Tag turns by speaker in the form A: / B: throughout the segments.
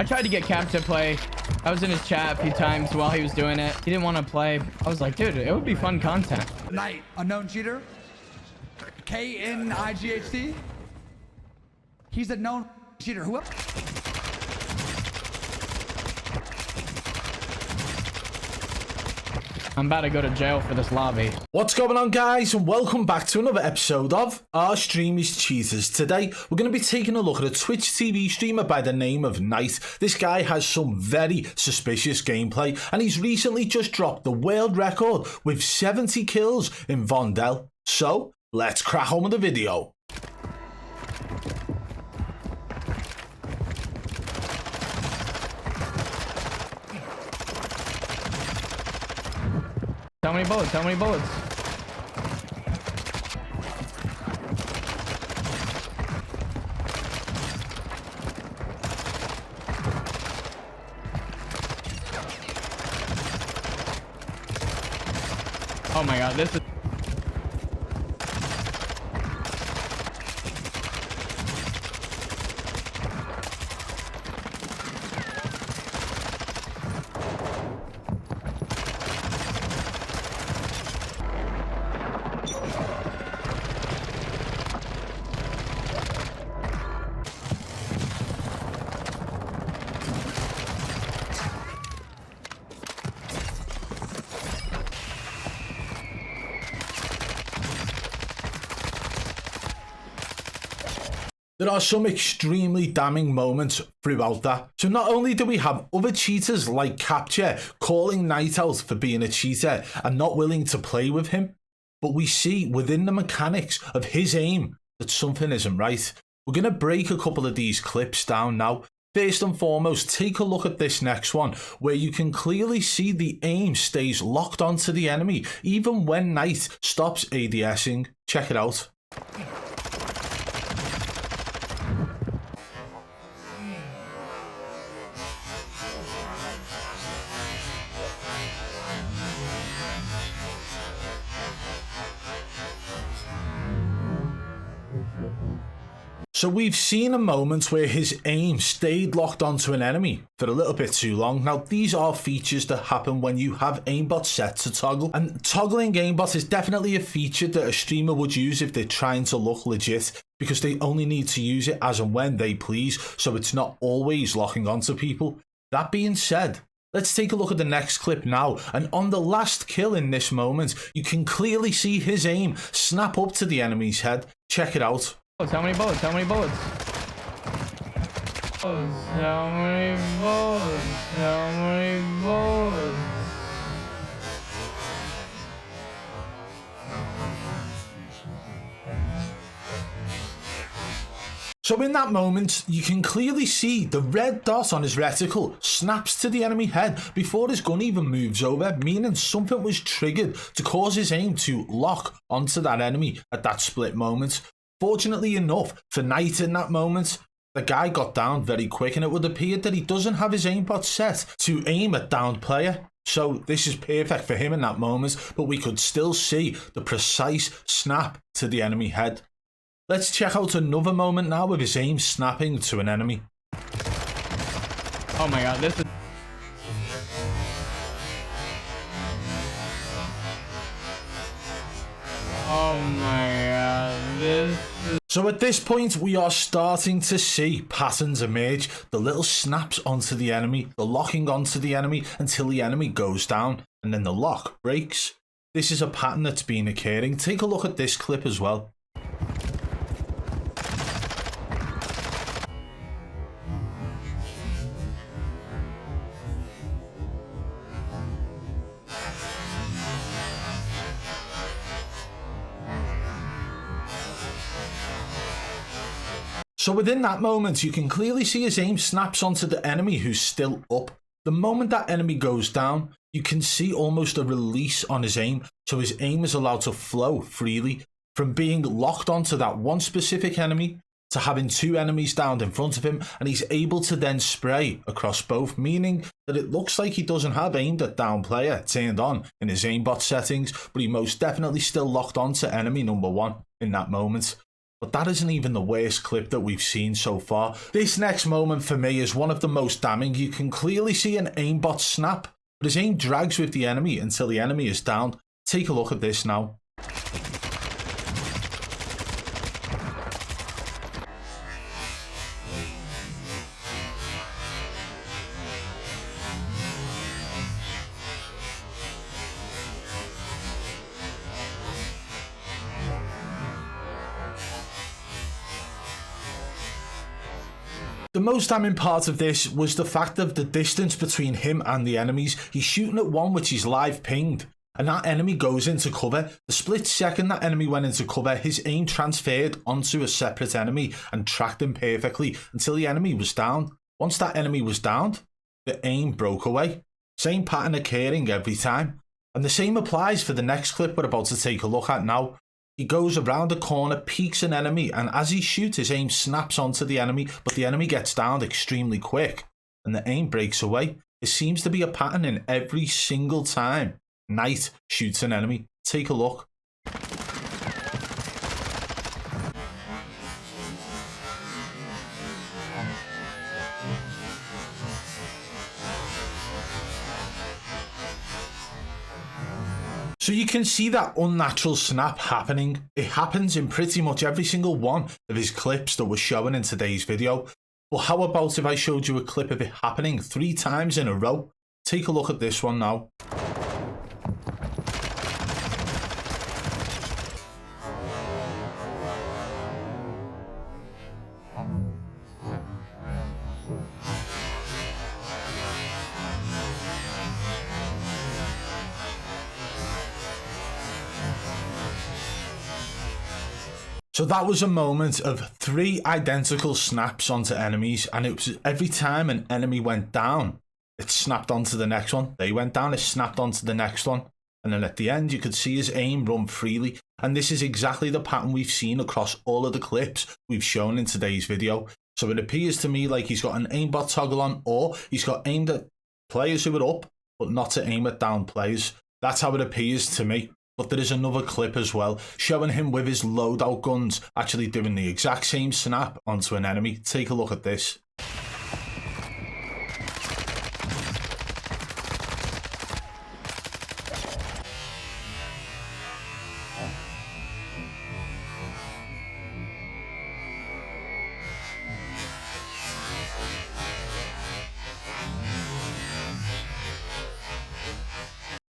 A: I tried to get Cap to play. I was in his chat a few times while he was doing it. He didn't want to play. I was like, dude, it would be fun content.
B: Knight, unknown cheater. K-N-I-G-H-T. He's a known cheater. Who else?
A: I'm about to go to jail for this lobby.
C: What's going on, guys, and welcome back to another episode of Our Stream is Cheaters. Today we're going to be taking a look at a Twitch TV streamer by the name of Night. This guy has some very suspicious gameplay, and he's recently just dropped the world record with 70 kills in Vondel. So let's crack on with the video.
A: How many bullets? How many bullets? Oh my god, this is...
C: There are some extremely damning moments throughout that. So not only do we have other cheaters like Capture calling Night out for being a cheater and not willing to play with him, but we see within the mechanics of his aim that something isn't right. We're going to break a couple of these clips down now. First and foremost, take a look at this next one, where you can clearly see the aim stays locked onto the enemy, even when Night stops ADSing. Check it out. So we've seen a moment where his aim stayed locked onto an enemy for a little bit too long. Now, these are features that happen when you have aimbot set to toggle, and toggling aimbot is definitely a feature that a streamer would use if they're trying to look legit, because they only need to use it as and when they please, so it's not always locking onto people. That being said, let's take a look at the next clip now, and on the last kill in this moment, you can clearly see his aim snap up to the enemy's head. Check it out.
A: How many bullets? How many bullets? How many bullets? How many bullets?
C: So in that moment, you can clearly see the red dot on his reticle snaps to the enemy head before his gun even moves over, meaning something was triggered to cause his aim to lock onto that enemy at that split moment. Fortunately enough for Night in that moment, the guy got down very quick, and it would appear that he doesn't have his aimbot set to aim at downed player. So this is perfect for him in that moment, but we could still see the precise snap to the enemy head. Let's check out another moment now with his aim snapping to an enemy.
A: Oh my god, this is... Oh my god, this is...
C: So at this point, we are starting to see patterns emerge. The little snaps onto the enemy, the locking onto the enemy until the enemy goes down, and then the lock breaks. This is a pattern that's been occurring. Take a look at this clip as well. So within that moment, you can clearly see his aim snaps onto the enemy who's still up. The moment that enemy goes down, you can see almost a release on his aim, so his aim is allowed to flow freely from being locked onto that one specific enemy to having two enemies downed in front of him, and he's able to then spray across both, meaning that it looks like he doesn't have aimed at down player turned on in his aimbot settings, but he most definitely still locked onto enemy number one in that moment. But that isn't even the worst clip that we've seen so far. This next moment for me is one of the most damning. You can clearly see an aimbot snap, but his aim drags with the enemy until the enemy is down. Take a look at this now. The most damning part of this was the fact of the distance between him and the enemies. He's shooting at one which is live pinged, and that enemy goes into cover. The split second that enemy went into cover, his aim transferred onto a separate enemy and tracked him perfectly until the enemy was down. Once that enemy was downed, the aim broke away. Same pattern occurring every time. And the same applies for the next clip we're about to take a look at now. He goes around a corner, peeks an enemy, and as he shoots, his aim snaps onto the enemy, but the enemy gets downed extremely quick, and the aim breaks away. It seems to be a pattern in every single time Knight shoots an enemy. Take a look. So you can see that unnatural snap happening. It happens in pretty much every single one of his clips that we're showing in today's video. But how about if I showed you a clip of it happening 3 times in a row? Take a look at this one now. So that was a moment of 3 identical snaps onto enemies, and it was every time an enemy went down, it snapped onto the next one. They went down, it snapped onto the next one. And then at the end, you could see his aim run freely. And this is exactly the pattern we've seen across all of the clips we've shown in today's video. So it appears to me like he's got an aimbot toggle on, or he's got aimed at players who are up, but not to aim at down players. That's how it appears to me. But there is another clip as well, showing him with his loadout guns actually doing the exact same snap onto an enemy. Take a look at this.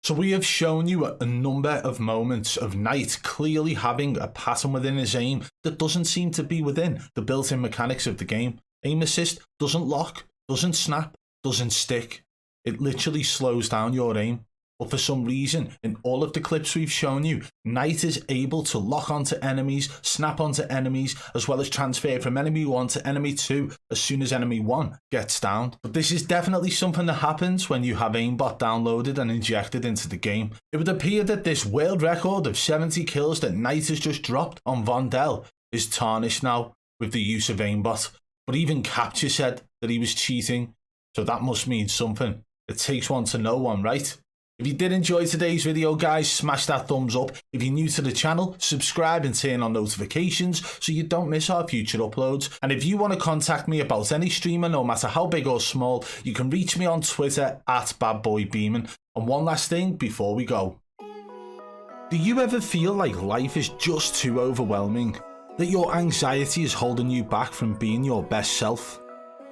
C: So we have shown you a number of moments of Knight clearly having a pattern within his aim that doesn't seem to be within the built-in mechanics of the game. Aim assist doesn't lock, doesn't snap, doesn't stick. It literally slows down your aim. But for some reason, in all of the clips we've shown you, Knight is able to lock onto enemies, snap onto enemies, as well as transfer from enemy 1 to enemy 2 as soon as enemy 1 gets downed. But this is definitely something that happens when you have aimbot downloaded and injected into the game. It would appear that this world record of 70 kills that Knight has just dropped on Vondel is tarnished now with the use of aimbot. But even Capture said that he was cheating, so that must mean something. It takes one to know one, right? If you did enjoy today's video, guys, smash that thumbs up. If you're new to the channel, subscribe and turn on notifications so you don't miss our future uploads. And if you want to contact me about any streamer, no matter how big or small, you can reach me on Twitter at BadBoy Beaman. And one last thing before we go. Do you ever feel like life is just too overwhelming? That your anxiety is holding you back from being your best self?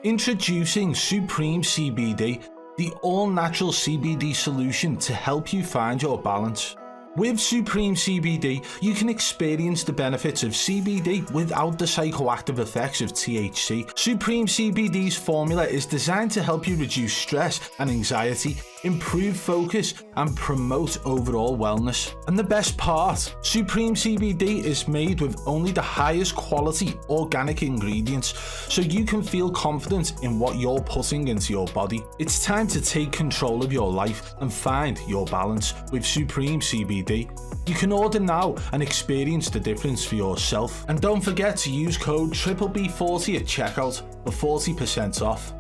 C: Introducing Supreme CBD, the all-natural CBD solution to help you find your balance. With Supreme CBD, you can experience the benefits of CBD without the psychoactive effects of THC. Supreme CBD's formula is designed to help you reduce stress and anxiety, improve focus, and promote overall wellness. And the best part, Supreme CBD is made with only the highest quality organic ingredients, so you can feel confident in what you're putting into your body. It's time to take control of your life and find your balance with Supreme CBD. You can order now and experience the difference for yourself. And don't forget to use code BBB40 at checkout for 40% off.